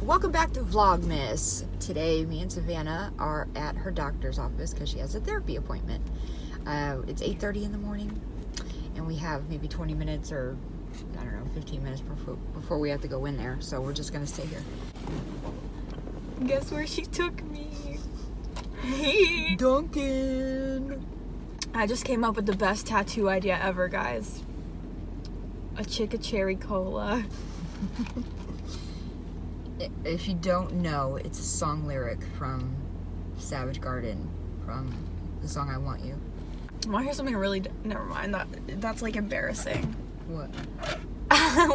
Welcome back to Vlogmas. Today, me and Savannah are at her doctor's office because she has a therapy appointment. It's 8:30 in the morning, and we have maybe 20 minutes or, I don't know, 15 minutes before we have to go in there. So we're just going to stay here. Guess where she took me? Duncan! I just came up with the best tattoo idea ever, guys. A Chicka Cherry Cola. If you don't know, it's a song lyric from Savage Garden, from the song I Want You. I want to hear something really... Never mind. That's like embarrassing. What?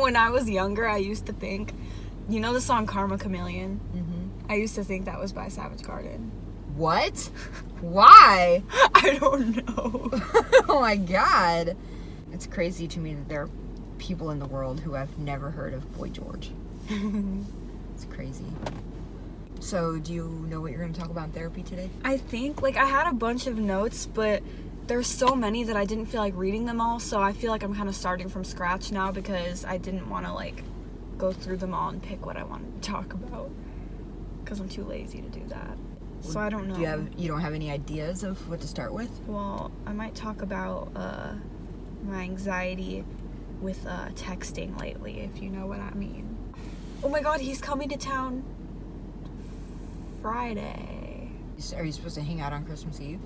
When I was younger, I used to think... You know the song Karma Chameleon? Mm-hmm. I used to think that was by Savage Garden. What? Why? I don't know. Oh my god. It's crazy to me that there are people in the world who have never heard of Boy George. It's crazy. So, do you know what you're going to talk about in therapy today? I think, I had a bunch of notes, but there's so many that I didn't feel like reading them all, so I feel like I'm kind of starting from scratch now because I didn't want to, go through them all and pick what I wanted to talk about because I'm too lazy to do that. So I don't know. You don't have any ideas of what to start with? Well, I might talk about my anxiety with texting lately, if you know what I mean. Oh my god, he's coming to town Friday. Are you supposed to hang out on Christmas Eve?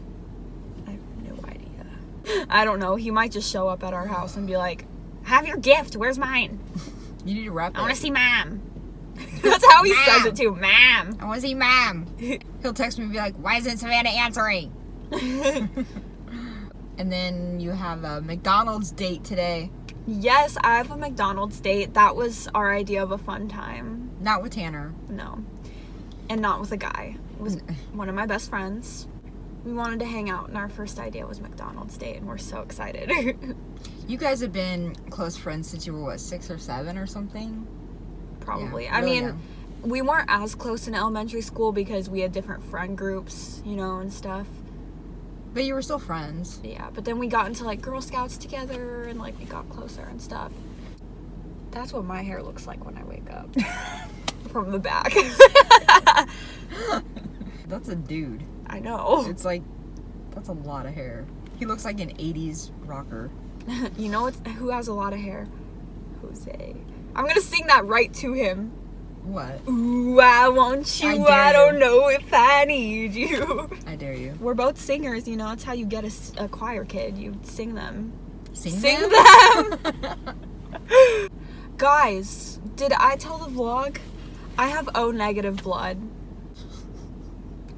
I have no idea. I don't know. He might just show up at our house and be like, have your gift. Where's mine? You need to wrap it. I want to see Mom. That's how he says it too. Mom. I want to see Mom. He'll text me and be like, why isn't Savannah answering? And then you have a McDonald's date today. Yes, I have a McDonald's date. That was our idea of a fun time. Not with Tanner. No. And not with a guy. It was one of my best friends. We wanted to hang out, and our first idea was McDonald's date, and we're so excited. You guys have been close friends since you were, what, 6 or 7 or something? Probably. Yeah, I really mean, young. We weren't as close in elementary school because we had different friend groups, and stuff. But you were still friends. Yeah, but then we got into, Girl Scouts together, and, we got closer and stuff. That's what my hair looks like when I wake up. From the back. That's a dude. I know. It's that's a lot of hair. He looks like an 80s rocker. You know who has a lot of hair? Jose. I'm gonna sing that right to him. What? Ooh, I want you. I don't know if I need you. I dare you. We're both singers, That's how you get a choir kid. You sing them. Sing them? Guys, did I tell the vlog? I have O negative blood.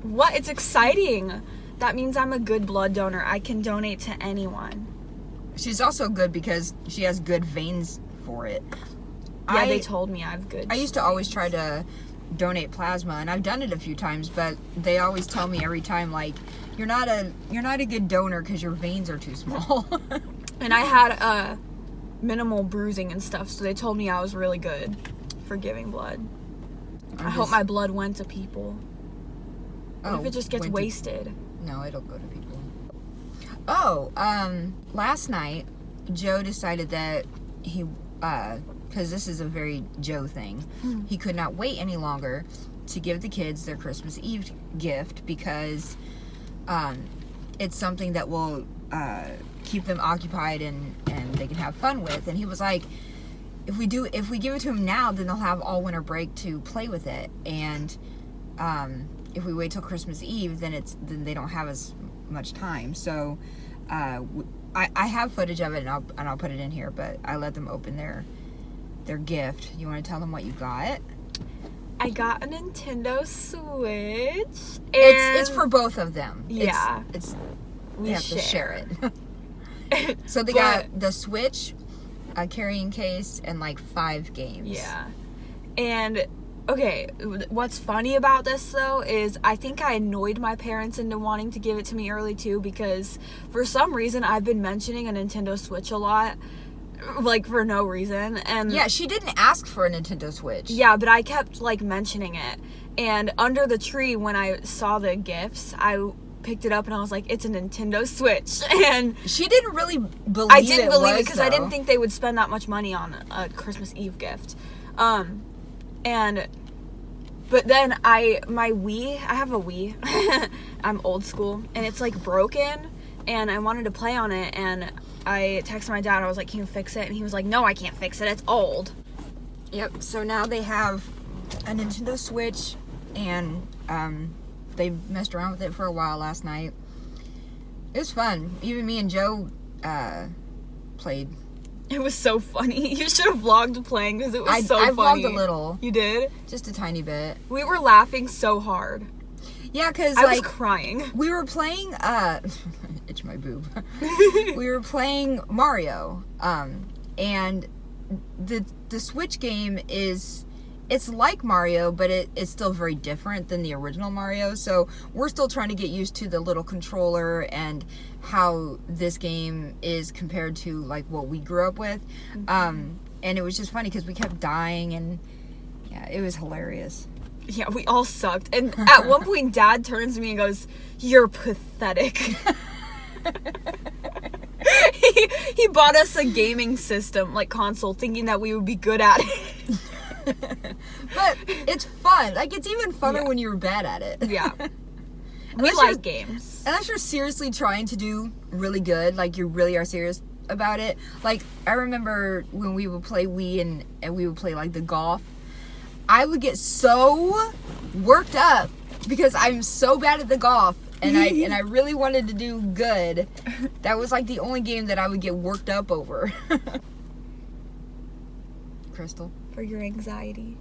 What? It's exciting. That means I'm a good blood donor. I can donate to anyone. She's also good because she has good veins for it. Yeah, they told me I have good. I used to always try to donate plasma, and I've done it a few times, but they always tell me every time, you're not a good donor because your veins are too small. And I had minimal bruising and stuff, so they told me I was really good for giving blood. I hope my blood went to people. What if it just gets wasted? No, it'll go to people. Oh, last night, Joe decided that he, because this is a very Joe thing, he could not wait any longer to give the kids their Christmas Eve gift because it's something that will keep them occupied and they can have fun with. And he was like, if we give it to them now, then they'll have all winter break to play with it. And if we wait till Christmas Eve, then they don't have as much time. So I have footage of it, and I'll put it in here. But I let them open their gift. You want to tell them what you got? I got a Nintendo Switch. And It's for both of them. Yeah. We have to share it. So they got the Switch, a carrying case, and 5 games. Yeah. And okay, what's funny about this though is I think I annoyed my parents into wanting to give it to me early too, because for some reason I've been mentioning a Nintendo Switch a lot, for no reason. And yeah, she didn't ask for a Nintendo Switch. Yeah, but I kept mentioning it. And under the tree when I saw the gifts, I picked it up and I was like, it's a Nintendo Switch. And she didn't really believe I didn't believe it because though. I didn't think they would spend that much money on a Christmas Eve gift. And But then my Wii, I have a Wii. I'm old school, and it's like broken, and I wanted to play on it, and I texted my dad. I was like, "Can you fix it?" And he was like, "No, I can't fix it. It's old." Yep. So now they have a Nintendo Switch, and they messed around with it for a while last night. It was fun. Even me and Joe played. It was so funny. You should have vlogged playing because it was so funny. I funny. vlogged a little. You did? Just a tiny bit. We were laughing so hard. Yeah, because I was crying. We were playing, itch my boob. We were playing Mario, and the Switch game it's like Mario, but it's still very different than the original Mario. So we're still trying to get used to the little controller and how this game is compared to like what we grew up with. And it was just funny because we kept dying, and yeah, it was hilarious. Yeah, we all sucked. And at one point, Dad turns to me and goes, "You're pathetic." He bought us a gaming system, like console, thinking that we would be good at it. But it's fun. Like, it's even funner when you're bad at it. Yeah. We like games. Unless you're seriously trying to do really good, like you really are serious about it. Like, I remember when we would play Wii and we would play like the golf, I would get so worked up because I'm so bad at the golf, and I really wanted to do good. That was like the only game that I would get worked up over. Crystal? For your anxiety.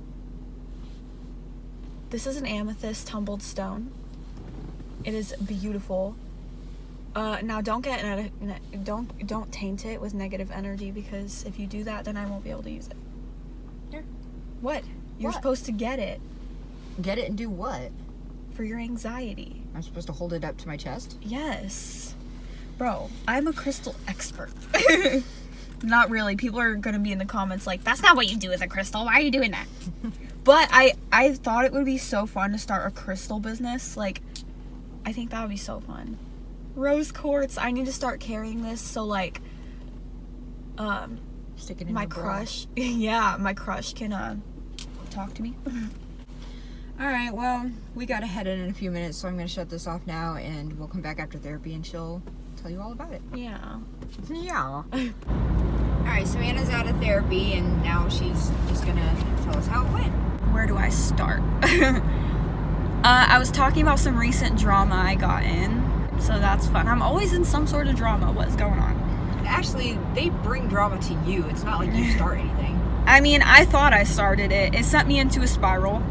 This is an amethyst tumbled stone. It is beautiful. Now don't don't taint it with negative energy, because if you do that, then I won't be able to use it. Here. What? You're supposed to get it. Get it and do what? For your anxiety. I'm supposed to hold it up to my chest? Yes. Bro, I'm a crystal expert. Not really. People are going to be in the comments like, "That's not what you do with a crystal. Why are you doing that?" But I thought it would be so fun to start a crystal business. Like, I think that would be so fun. Rose quartz. I need to start carrying this so, like, stick it in my crush. Yeah, my crush can talk to me. Alright, well, we gotta head in a few minutes, so I'm gonna shut this off now, and we'll come back after therapy and she'll tell you all about it. Yeah. Yeah. Alright, Savannah's out of therapy, and now she's just gonna tell us how it went. Where do I start? I was talking about some recent drama I got in, so that's fun. I'm always in some sort of drama. What's going on? Actually, they bring drama to you. It's not like you start anything. I mean, I thought I started it. It sent me into a spiral.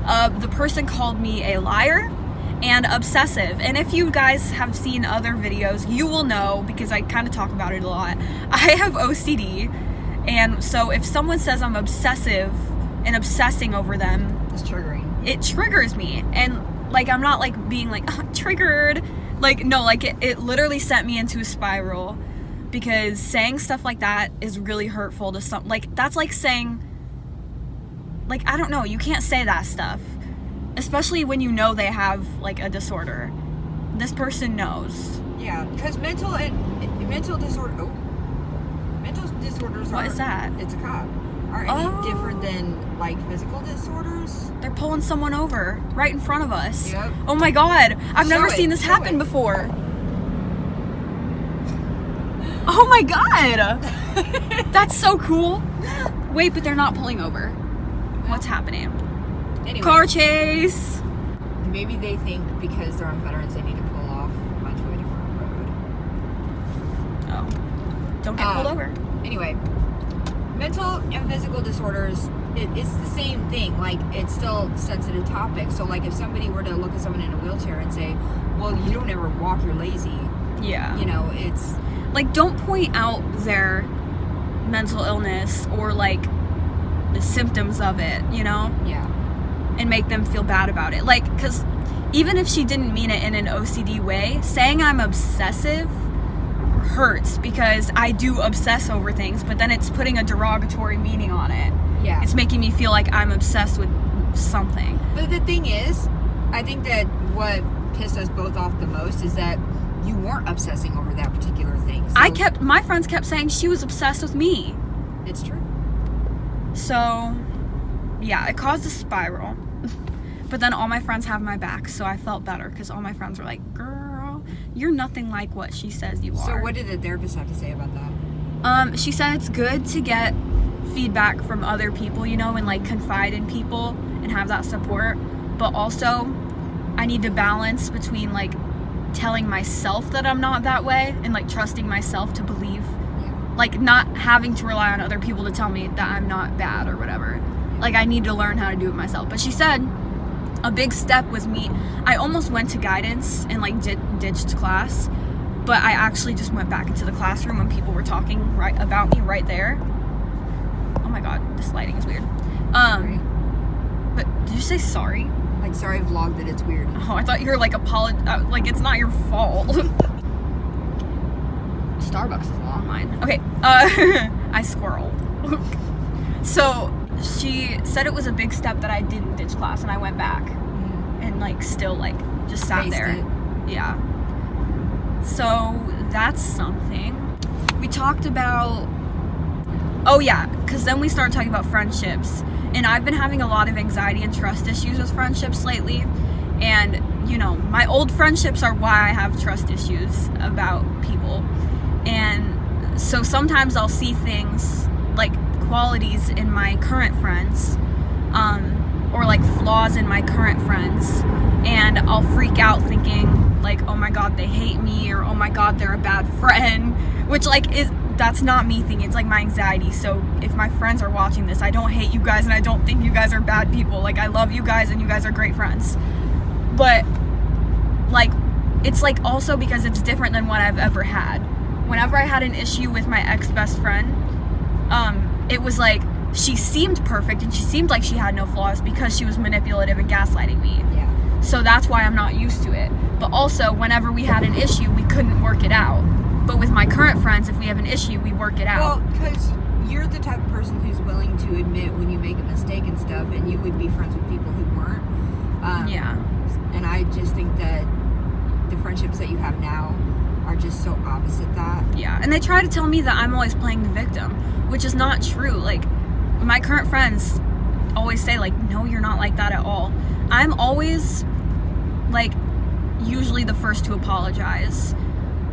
The person called me a liar and obsessive. And if you guys have seen other videos, you will know, because I kind of talk about it a lot. I have OCD. And so if someone says I'm obsessive and obsessing over them, It's triggering. It triggers me. And like, I'm not like being like, "Oh, triggered." Like, no, like it literally sent me into a spiral, because saying stuff like that is really hurtful to some. Like, that's like saying, like, I don't know, you can't say that stuff, especially when you know they have like a disorder. This person knows. Yeah, because mental disorders What is that? It's a cop. Are any different than like physical disorders? They're pulling someone over right in front of us. Yep. Oh my god, I've never seen this Show happen it. before. Oh my god! That's so cool. Wait, but they're not pulling over. What's happening? Anyway, Car chase! maybe they think because they're on veterans they need to pull off onto a different road. Oh. Don't get pulled over. Anyway, mental and physical disorders, it's the same thing. Like, it's still a sensitive topic. So, like, if somebody were to look at someone in a wheelchair and say, "Well, you don't ever walk, you're lazy." Yeah. You know, it's... Like, don't point out their mental illness or, like, the symptoms of it, you know? Yeah. And make them feel bad about it. Like, because even if she didn't mean it in an OCD way, saying I'm obsessive hurts, because I do obsess over things, but then it's putting a derogatory meaning on it. Yeah. It's making me feel like I'm obsessed with something. But the thing is, I think that what pissed us both off the most is that you weren't obsessing over that particular thing. So My friends kept saying she was obsessed with me. It's true. So, yeah, it caused a spiral. But then all my friends have my back, so I felt better because all my friends were like, girl, you're nothing like what she says you are. So what did the therapist have to say about that? She said it's good to get feedback from other people, you know, and like confide in people and have that support. But also, I need to balance between like telling myself that I'm not that way and like trusting myself to believe, like not having to rely on other people to tell me that I'm not bad or whatever. Like I need to learn how to do it myself. But she said a big step was me. I almost went to guidance and like ditched class. But I actually just went back into the classroom when people were talking about me right there. Oh my god, this lighting is weird. But did you say sorry? Like, sorry, vlog that it's weird. Oh, I thought you were like like it's not your fault. Starbucks is long mine. Okay, I squirrel. So she said it was a big step that I didn't ditch class and I went back and like still like just sat there. It. Yeah. So that's something. We talked about, oh yeah, because then we started talking about friendships. And I've been having a lot of anxiety and trust issues with friendships lately. And, you know, my old friendships are why I have trust issues about people. And so sometimes I'll see things like qualities in my current friends, or like flaws in my current friends. And I'll freak out thinking like, oh my god, they hate me, or oh my god, they're a bad friend, which like that's not me thinking, it's like my anxiety. So if my friends are watching this, I don't hate you guys and I don't think you guys are bad people. Like I love you guys and you guys are great friends. But like it's like also because it's different than what I've ever had. Whenever I had an issue with my ex-best friend, it was like she seemed perfect and she seemed like she had no flaws because she was manipulative and gaslighting me. Yeah. So that's why I'm not used to it. But also, whenever we had an issue, we couldn't work it out. But with my current friends, if we have an issue, we work it out. Well, because you're the type of person who's willing to admit when you make a mistake and stuff, and you would be friends with people who weren't. Yeah. And I just think that the friendships that you have now are just so opposite that. Yeah. And they try to tell me that I'm always playing the victim, which is not true. Like, my current friends always say, like, no, you're not like that at all. I'm always, like, usually the first to apologize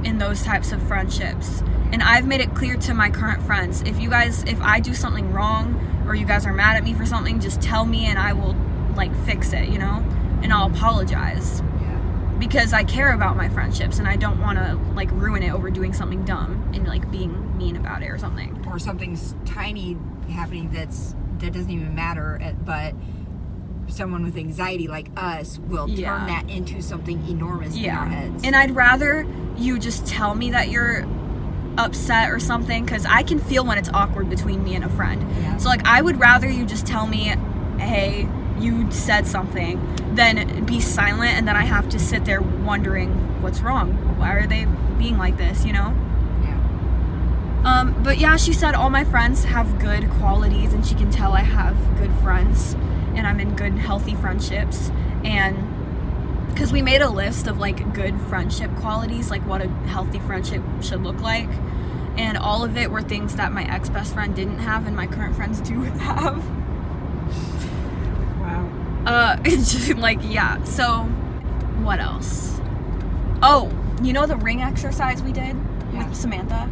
in those types of friendships. And I've made it clear to my current friends, if I do something wrong or you guys are mad at me for something, just tell me and I will like fix it, you know, and I'll apologize. Yeah. Because I care about my friendships and I don't want to like ruin it over doing something dumb and like being mean about it or something. Or something's tiny happening that doesn't even matter, but someone with anxiety like us will turn that into something enormous in our heads. And I'd rather you just tell me that you're upset or something, because I can feel when it's awkward between me and a friend. Yeah. So like I would rather you just tell me, hey, you said something, than be silent and then I have to sit there wondering what's wrong. Why are they being like this, you know? Yeah. But yeah, she said all my friends have good qualities and she can tell I have good friends and I'm in good, healthy friendships. And because we made a list of like good friendship qualities, like what a healthy friendship should look like. And all of it were things that my ex-best friend didn't have and my current friends do have. Wow. Like, yeah. So, what else? Oh, you know the ring exercise we did with Samantha?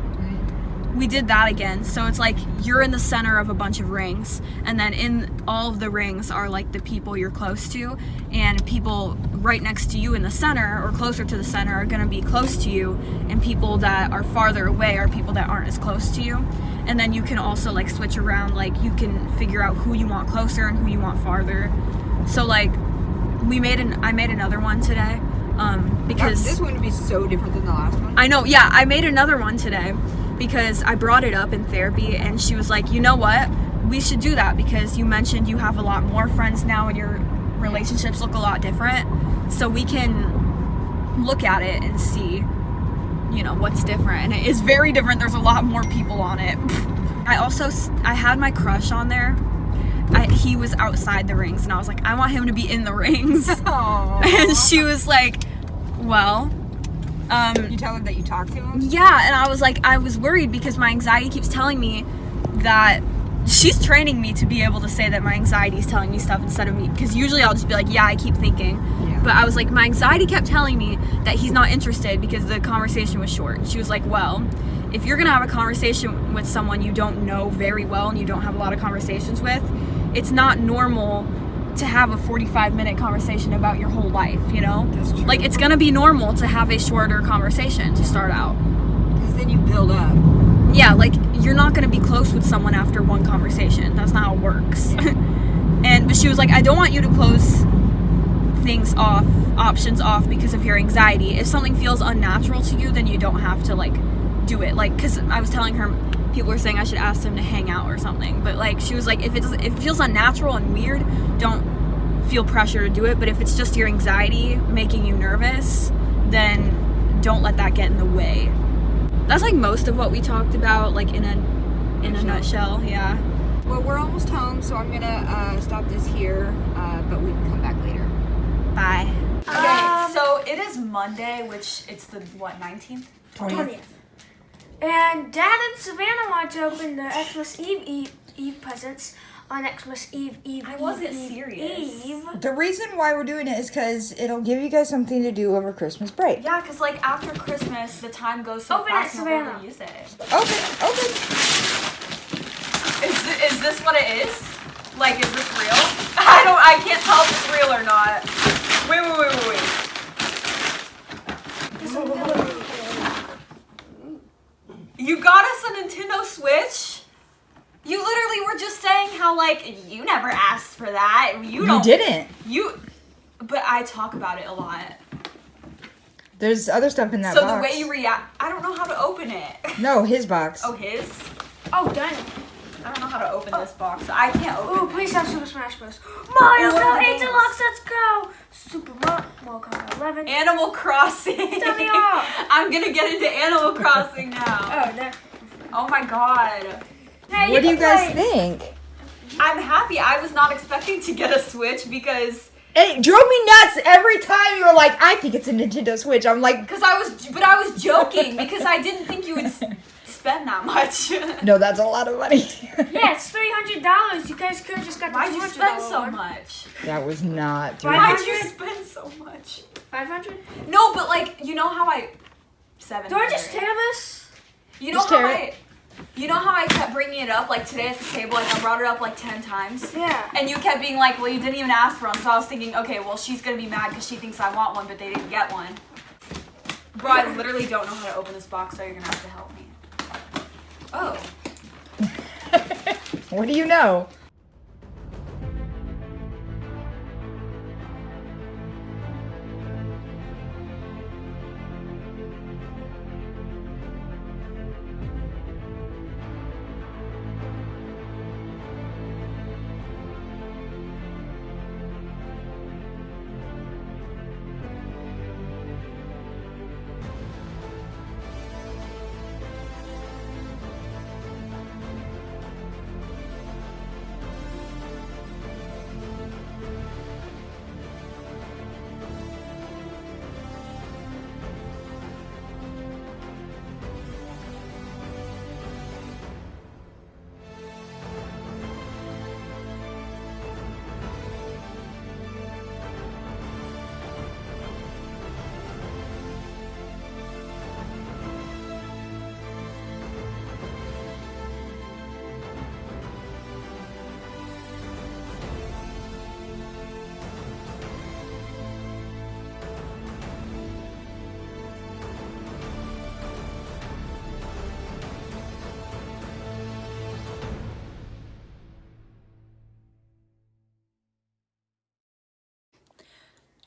We did that again. So it's like you're in the center of a bunch of rings, and then in all of the rings are like the people you're close to, and people right next to you in the center or closer to the center are going to be close to you, and people that are farther away are people that aren't as close to you. And then you can also like switch around, like you can figure out who you want closer and who you want farther. So like I made another one today because this one would be so different than the last one. I know, yeah, I made another one today because I brought it up in therapy and she was like, you know what, we should do that because you mentioned you have a lot more friends now and your relationships look a lot different, so we can look at it and see, you know, what's different. And it is very different. There's a lot more people on it. I had my crush on there. He was outside the rings and I was like, I want him to be in the rings. And she was like, well, you tell him that you talked to him? Yeah, and I was like, I was worried because my anxiety keeps telling me that she's training me to be able to say that my anxiety is telling me stuff instead of me, because usually I'll just be like, yeah, I keep thinking. Yeah. But I was like, my anxiety kept telling me that he's not interested because the conversation was short. And she was like, well, if you're gonna have a conversation with someone you don't know very well and you don't have a lot of conversations with, it's not normal to have a 45-minute conversation about your whole life, you know? That's true. Like, it's gonna be normal to have a shorter conversation to start out. Because then you build up. Yeah, like, you're not gonna be close with someone after one conversation. That's not how it works. Yeah. But she was like, I don't want you to close things off, options off because of your anxiety. If something feels unnatural to you, then you don't have to, like, do it. Like, because I was telling her, people were saying I should ask them to hang out or something. But, like, she was like, if it feels unnatural and weird, don't feel pressure to do it. But if it's just your anxiety making you nervous, then don't let that get in the way. That's, like, most of what we talked about, like, in a nutshell, yeah. Well, we're almost home, so I'm gonna stop this here, but we can come back later. Bye. Okay, so it is Monday, which it's the, what, 19th? 20th. And Dad and Savannah want to open the Xmas Eve presents on Xmas Eve. I wasn't serious. The reason why we're doing it is because it'll give you guys something to do over Christmas break. Yeah, because, like, after Christmas, the time goes so Open fast it, and we'll Savannah. never use it. Open. Is this what it is? Like, is this real? I can't tell if it's real or not. Wait. You got us a Nintendo Switch? You literally were just saying how, like, you never asked for that. You didn't. But I talk about it a lot. There's other stuff in that So box. the way you react, I don't know how to open it. No, his box. Oh, his? Oh, done. I don't know how to open this box. I can't open Oh, it. please have Super Smash Bros. Mario What are Kart the 8 games? Deluxe, let's go. Super Mario Kart 11. Animal Crossing. Tell me all. I'm gonna get into Animal Crossing now. Oh, no. Oh my god. Hey, What do you can guys play. think? I'm happy. I was not expecting to get a Switch because It drove me nuts every time you were like, I think it's a Nintendo Switch. I'm like, I was joking because I didn't think you would spend that much. no, that's a lot of money. Yeah, it's $300. You guys could have just got the Why'd you $200 spend so one. much? That was not. Why- Why'd you spend so much? 500? No, but like, you know how I... 700. Do I just tear this? You know Just how tear I... You know how I kept bringing it up, like today at the table, like I brought it up like 10 times? Yeah. And you kept being like, well, you didn't even ask for them. So I was thinking, okay, well, she's going to be mad because she thinks I want one, but they didn't get one. Bro, I literally don't know how to open this box, so you're going to have to help me. Oh. What do you know?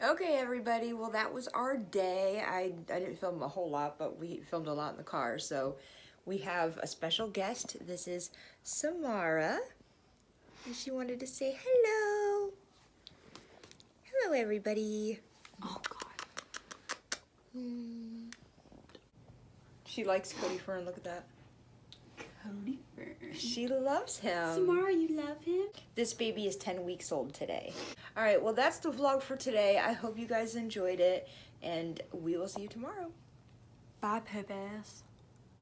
Okay, everybody. Well, that was our day. I didn't film a whole lot, but we filmed a lot in the car. So we have a special guest. This is Samara. And she wanted to say hello. Hello, everybody. Oh, God. She likes Cody Fern. Look at that. Cody Fern. She loves him. Samara, you love him? This baby is 10 weeks old today. All right, well, that's the vlog for today. I hope you guys enjoyed it, and we will see you tomorrow. Bye, Pip-ass.